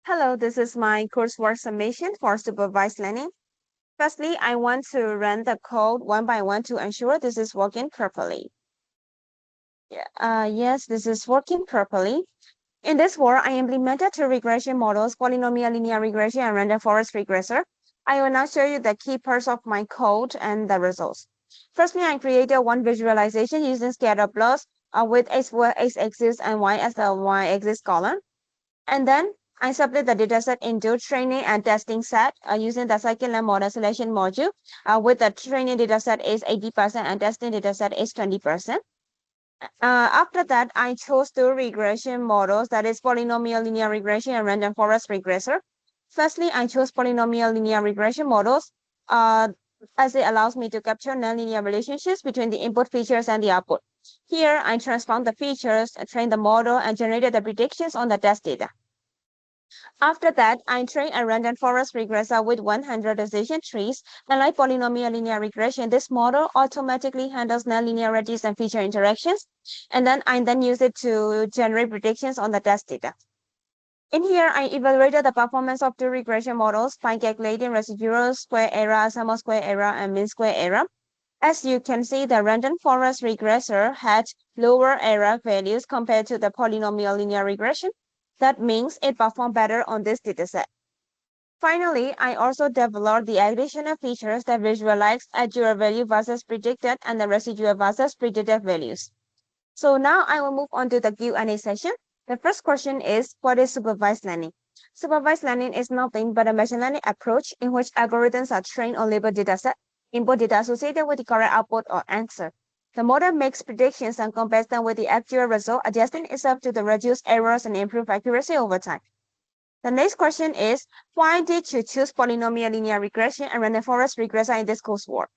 Hello, this is my coursework submission for supervised learning. Firstly, I want to run the code one by one to ensure this is working properly. Yes, this is working properly. In this work, I implemented two regression models, polynomial linear regression and random forest regressor. I will now show you the key parts of my code and the results. Firstly, I created one visualization using scatter plots with x-axis and y as the y-axis column. And then I split the dataset into training and testing set using the scikit-learn model selection module with the training dataset is 80% and testing dataset is 20%. After that, I chose two regression models, that is polynomial linear regression and random forest regressor. Firstly, I chose polynomial linear regression models as it allows me to capture nonlinear relationships between the input features and the output. Here, I transformed the features, trained the model, and generated the predictions on the test data. After that, I trained a random forest regressor with 100 decision trees. Unlike polynomial linear regression, this model automatically handles nonlinearities and feature interactions. And then I use it to generate predictions on the test data. In here, I evaluated the performance of two regression models by calculating residual square error, sum of square error, and mean square error. As you can see, the random forest regressor had lower error values compared to the polynomial linear regression. That means it performed better on this dataset. Finally, I also developed the additional features that visualize actual value versus predicted and the residual versus predicted values. So now I will move on to the Q&A session. The first question is, what is supervised learning? Supervised learning is nothing but a machine learning approach in which algorithms are trained on labeled dataset, input data associated with the correct output or answer. The model makes predictions and compares them with the actual result, adjusting itself to the reduced errors and improve accuracy over time. The next question is, why did you choose polynomial linear regression and random forest regressor in this coursework?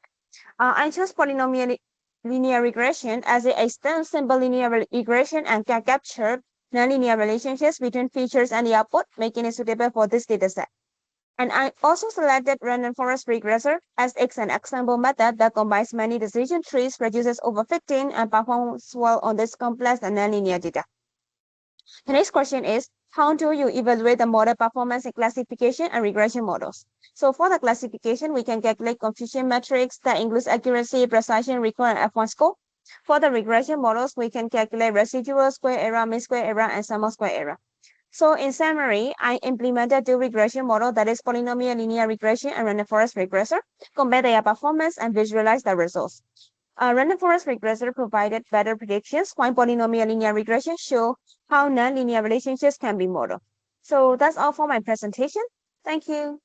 I chose polynomial linear regression as it extends simple linear regression and can capture nonlinear relationships between features and the output, making it suitable for this dataset. And I also selected random forest regressor as it's an example method that combines many decision trees, reduces over 15, and performs well on this complex and nonlinear data. The next question is, how do you evaluate the model performance in classification and regression models? So for the classification, we can calculate confusion metrics that includes accuracy, precision, recall, and F1 score. For the regression models, we can calculate residual square error, mean square error, and sum of square error. So in summary, I implemented two regression model, that is polynomial linear regression and random forest regressor, compare their performance and visualize the results. Random forest regressor provided better predictions, while polynomial linear regression show how nonlinear relationships can be modeled. So that's all for my presentation. Thank you.